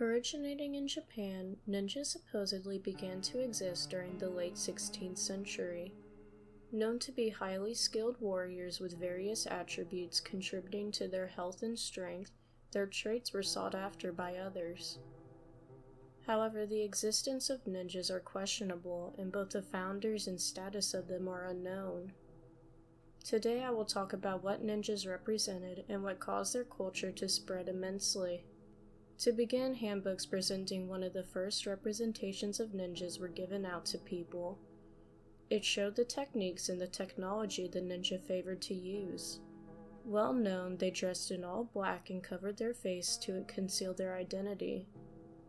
Originating in Japan, ninjas supposedly began to exist during the late 16th century. Known to be highly skilled warriors with various attributes contributing to their health and strength, their traits were sought after by others. However, the existence of ninjas are questionable, and both the founders and status of them are unknown. Today I will talk about what ninjas represented and what caused their culture to spread immensely. To begin, handbooks presenting one of the first representations of ninjas were given out to people. It showed the techniques and the technology the ninja favored to use. Well known, they dressed in all black and covered their face to conceal their identity.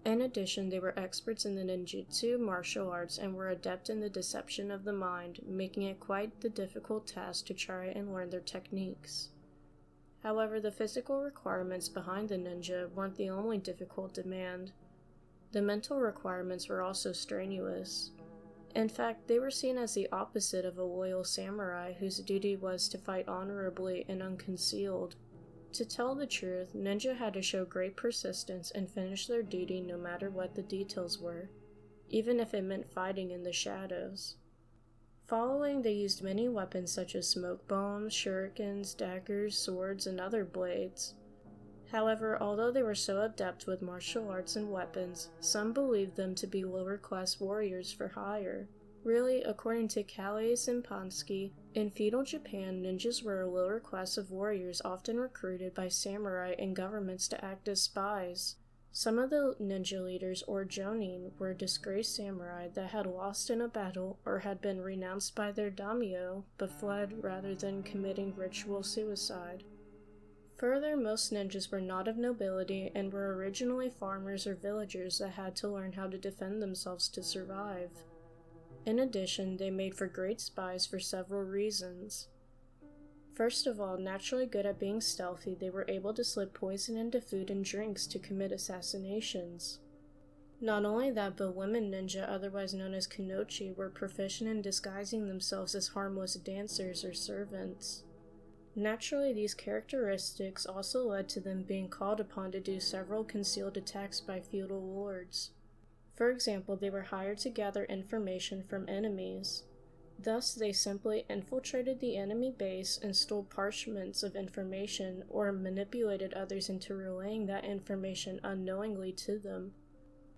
In addition, they were experts in the ninjutsu martial arts and were adept in the deception of the mind, making it quite the difficult task to try and learn their techniques. However, the physical requirements behind the ninja weren't the only difficult demand. The mental requirements were also strenuous. In fact, they were seen as the opposite of a loyal samurai whose duty was to fight honorably and unconcealed. To tell the truth, ninja had to show great persistence and finish their duty no matter what the details were, even if it meant fighting in the shadows. Following, they used many weapons such as smoke bombs, shurikens, daggers, swords, and other blades. However, although they were so adept with martial arts and weapons, some believed them to be lower-class warriors for hire. Really, according to Calais and Pansky, in feudal Japan, ninjas were a lower class of warriors often recruited by samurai and governments to act as spies. Some of the ninja leaders, or jonin, were disgraced samurai that had lost in a battle or had been renounced by their daimyo but fled rather than committing ritual suicide. Further, most ninjas were not of nobility and were originally farmers or villagers that had to learn how to defend themselves to survive. In addition, they made for great spies for several reasons. First of all, naturally good at being stealthy, they were able to slip poison into food and drinks to commit assassinations. Not only that, but women ninja, otherwise known as kunoichi, were proficient in disguising themselves as harmless dancers or servants. Naturally, these characteristics also led to them being called upon to do several concealed attacks by feudal lords. For example, they were hired to gather information from enemies. Thus, they simply infiltrated the enemy base and stole parchments of information or manipulated others into relaying that information unknowingly to them.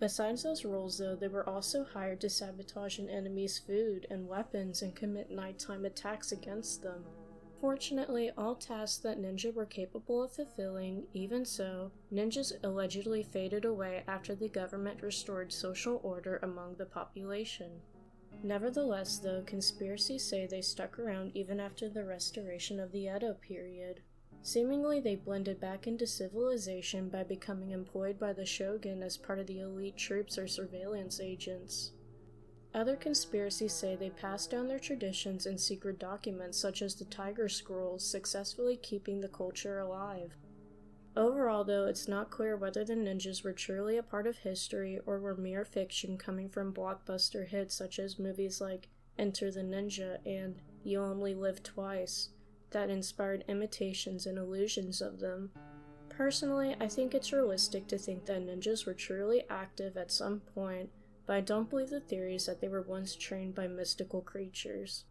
Besides those roles, though, they were also hired to sabotage an enemy's food and weapons and commit nighttime attacks against them. Fortunately, all tasks that ninja were capable of fulfilling, even so, ninjas allegedly faded away after the government restored social order among the population. Nevertheless, though, conspiracies say they stuck around even after the restoration of the Edo period. Seemingly, they blended back into civilization by becoming employed by the shogun as part of the elite troops or surveillance agents. Other conspiracies say they passed down their traditions in secret documents such as the Tiger Scrolls, successfully keeping the culture alive. Overall, though, it's not clear whether the ninjas were truly a part of history or were mere fiction coming from blockbuster hits such as movies like Enter the Ninja and You Only Live Twice, that inspired imitations and illusions of them. Personally, I think it's realistic to think that ninjas were truly active at some point, but I don't believe the theories that they were once trained by mystical creatures.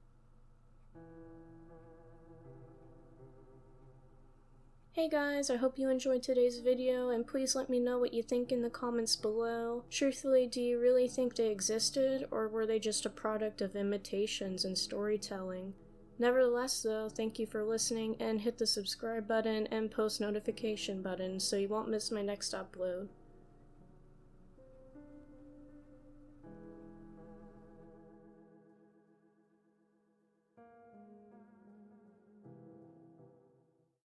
Hey guys, I hope you enjoyed today's video, and please let me know what you think in the comments below. Truthfully, do you really think they existed, or were they just a product of imitations and storytelling? Nevertheless though, thank you for listening, and hit the subscribe button and post notification button so you won't miss my next upload.